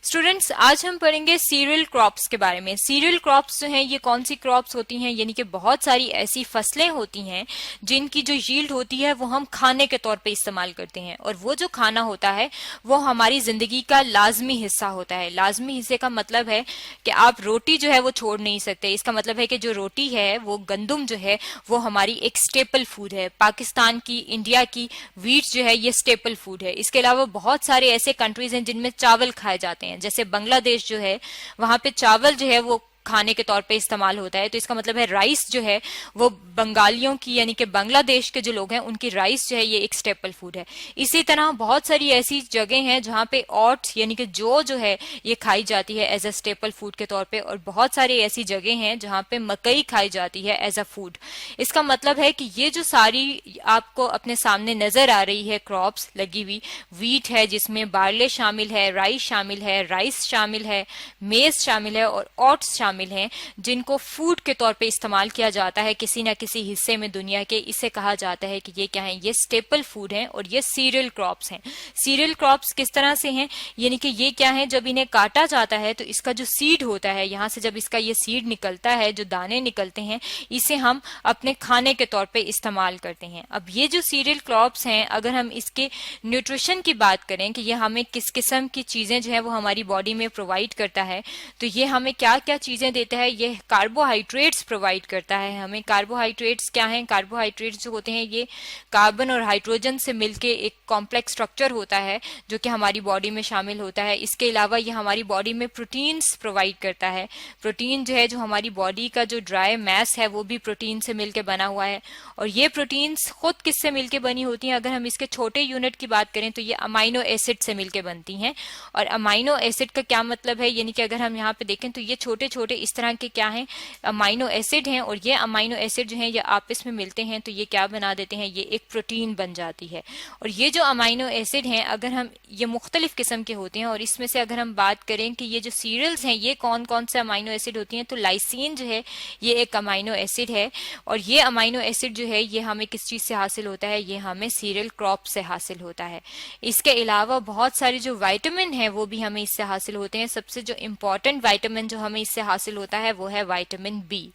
Students, आज हम पढ़ेंगे सीरियल क्रॉप्स के बारे में। सीरियल क्रॉप्स जो हैं ये कौन सी क्रॉप्स होती हैं, यानी कि बहुत सारी ऐसी फसलें होती हैं जिनकी जो यील्ड होती है वो हम खाने के तौर पे इस्तेमाल करते हैं, और वो जो खाना होता है वो हमारी जिंदगी का लाजमी हिस्सा होता है। लाजमी हिस्से का मतलब है कि आप रोटी जो है वो छोड़ नहीं सकते। इसका मतलब है कि जो रोटी है वो गंदुम जो है वो हमारी एक स्टेपल फूड है। पाकिस्तान की, इंडिया की व्हीट जो है ये स्टेपल फूड है। इसके अलावा बहुत सारे ऐसे कंट्रीज हैं जिनमें चावल खाए जाते हैं, जैसे बांग्लादेश जो है वहां पे चावल जो है वो खाने के तौर पे इस्तेमाल होता है। तो इसका मतलब है राइस जो है वो बंगालियों की, यानी कि बांग्लादेश के जो लोग हैं उनकी राइस जो है ये एक स्टेपल फूड है। इसी तरह बहुत सारी ऐसी जगह हैं जहां पे ओट्स यानी कि जो है ये खाई जाती है एज अ स्टेपल फूड के तौर पे, और बहुत सारी ऐसी जगह हैं जहां पे मकई खाई जाती है एज अ फूड। इसका मतलब है कि ये जो सारी आपको अपने सामने नजर आ रही है क्रॉप्स लगी हुई, व्हीट है जिसमें बार्ले शामिल है, राइस शामिल है, राइस शामिल है, मेज शामिल है और ओट्स शामिल हैं, जिनको फूड के तौर पे इस्तेमाल किया जाता है किसी न किसी हिस्से में दुनिया के। इसे कहा जाता है कि ये क्या है, ये स्टेपल फूड हैं और ये सीरियल क्रॉप्स हैं। सीरियल क्रॉप्स किस तरह से हैं, यानी कि ये क्या है, जब इन्हें काटा जाता है तो इसका जो सीड होता है, यहाँ से जब इसका ये सीड निकलता है, जो दाने निकलते हैं, इसे हम अपने खाने के तौर पे इस्तेमाल करते हैं। अब ये जो सीरियल क्रॉप्स हैं, अगर हम इसके न्यूट्रिशन की बात करें कि ये हमें किस किस्म की चीजें जो है वो हमारी बॉडी में प्रोवाइड करता है, तो ये हमें क्या क्या चीजें देता है। ये कार्बोहाइड्रेट्स प्रोवाइड करता है हमें। कार्बोहाइड्रेट्स क्या हैं? कार्बोहाइड्रेट्स जो होते हैं ये कार्बन और हाइड्रोजन से मिलके एक कॉम्प्लेक्स स्ट्रक्चर होता है जो कि हमारी बॉडी में शामिल होता है। इसके अलावा ये हमारी बॉडी में प्रोटीन्स प्रोवाइड करता है। प्रोटीन जो है, जो हमारी बॉडी का जो ड्राई मैस है वो भी प्रोटीन से मिलके बना हुआ है, और ये प्रोटीन्स खुद किससे मिलके बनी होती हैं? अगर हम इसके छोटे यूनिट की बात करें तो ये अमाइनो एसिड से मिलके बनती हैं। और अमाइनो एसिड का क्या मतलब है, यानी कि अगर हम यहाँ पे देखें तो ये छोटे छोटे इस तरह के क्या हैं, अमाइनो एसिड हैं, और ये अमाइनो एसिड जो हैं ये आपस में मिलते हैं तो ये क्या बना देते हैं, ये एक प्रोटीन बन जाती है। और ये जो अमाइनो एसिड हैं, अगर हम ये मुख्तलिफ किस्म के होते हैं, और इसमें से अगर हम बात करें कि ये जो सीरियल्स हैं ये कौन कौन से अमाइनो एसिड होती हैं, तो लाइसिन जो है ये एक अमाइनो एसिड है। और ये अमाइनो एसिड जो है ये हमें किस चीज से हासिल होता है, ये हमें सीरियल क्रॉप से हासिल होता है। इसके अलावा बहुत सारे जो वाइटामिन है वो भी हमें इससे हासिल होते हैं। सबसे जो इम्पोर्टेंट वाइटामिन जो हमें इससे हासिल होता है वो है विटामिन बी।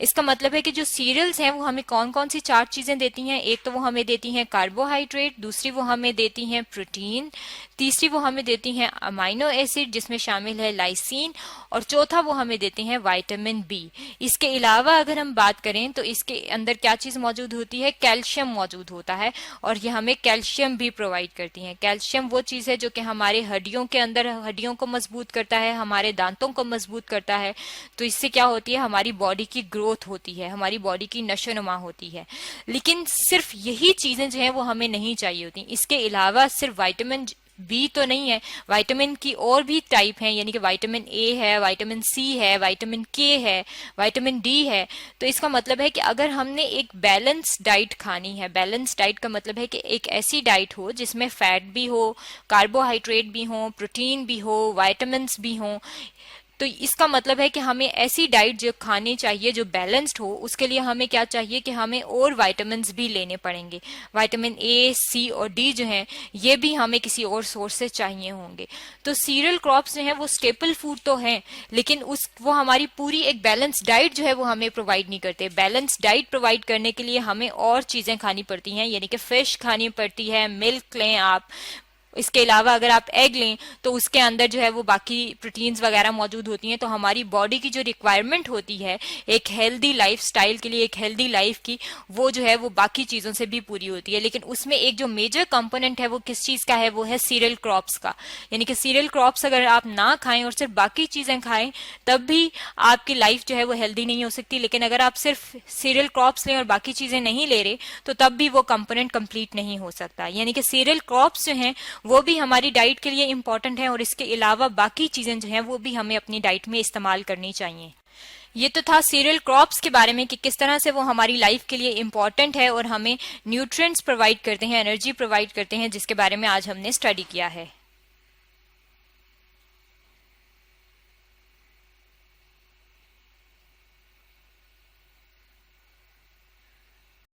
इसका मतलब है कि जो सीरियल्स हैं वो हमें कौन कौन सी चार चीजें देती हैं। एक तो वो हमें देती हैं कार्बोहाइड्रेट, दूसरी वो हमें देती हैं प्रोटीन, तीसरी वो हमें देती हैं अमाइनो एसिड जिसमें शामिल है लाइसिन, और चौथा वो हमें देती हैं विटामिन बी। इसके अलावा अगर हम बात करें तो इसके अंदर क्या चीज मौजूद होती है, कैल्शियम मौजूद होता है, और ये हमें कैल्शियम भी प्रोवाइड करती है। कैल्शियम वो चीज है जो कि हमारे हड्डियों के अंदर हड्डियों को मजबूत करता है, हमारे दांतों को मजबूत करता है। तो इससे क्या होती है, हमारी बॉडी की ग्रोथ होती है, हमारी बॉडी की नशोनुमा होती है। लेकिन सिर्फ यही चीजें जो है वो हमें नहीं चाहिए होती। इसके अलावा सिर्फ विटामिन बी तो नहीं है, विटामिन की और भी टाइप हैं, यानी कि विटामिन ए है, विटामिन सी है, विटामिन के है, विटामिन डी है। तो इसका मतलब है कि अगर हमने एक बैलेंस डाइट खानी है, बैलेंस डाइट का मतलब है कि एक ऐसी डाइट हो जिसमें फैट भी हो, कार्बोहाइड्रेट भी हो, प्रोटीन भी हो, विटामिन भी हो, तो इसका मतलब है कि हमें ऐसी डाइट जो खानी चाहिए जो बैलेंस्ड हो, उसके लिए हमें क्या चाहिए कि हमें और विटामिन भी लेने पड़ेंगे। विटामिन ए, सी और डी जो हैं ये भी हमें किसी और सोर्स से चाहिए होंगे। तो सीरियल क्रॉप्स जो हैं वो स्टेपल फूड तो हैं, लेकिन वो हमारी पूरी एक बैलेंस डाइट जो है वो हमें प्रोवाइड नहीं करते। बैलेंस डाइट प्रोवाइड करने के लिए हमें और चीजें खानी पड़ती हैं, यानी कि फिश खानी पड़ती है, मिल्क लें आप। इसके अलावा अगर आप एग लें तो उसके अंदर जो है वो बाकी प्रोटीन्स वगैरह मौजूद होती हैं। तो हमारी बॉडी की जो रिक्वायरमेंट होती है एक हेल्दी लाइफस्टाइल के लिए, एक हेल्दी लाइफ की, वो जो है वो बाकी चीजों से भी पूरी होती है। लेकिन उसमें एक जो मेजर कंपोनेंट है वो किस चीज का है, वो है सीरियल क्रॉप्स का। यानी कि सीरियल क्रॉप्स अगर आप ना खाएं और सिर्फ बाकी चीजें खाएं तब भी आपकी लाइफ जो है वो हेल्दी नहीं हो सकती। लेकिन अगर आप सिर्फ सीरियल क्रॉप्स लें और बाकी चीजें नहीं ले रहे तो तब भी वो कंपोनेंट कंप्लीट नहीं हो सकता। यानी कि सीरियल क्रॉप्स जो हैं वो भी हमारी डाइट के लिए इंपॉर्टेंट है, और इसके अलावा बाकी चीजें जो हैं वो भी हमें अपनी डाइट में इस्तेमाल करनी चाहिए। ये तो था सीरियल क्रॉप्स के बारे में कि किस तरह से वो हमारी लाइफ के लिए इंपॉर्टेंट है और हमें न्यूट्रिएंट्स प्रोवाइड करते हैं, एनर्जी प्रोवाइड करते हैं, जिसके बारे में आज हमने स्टडी किया है।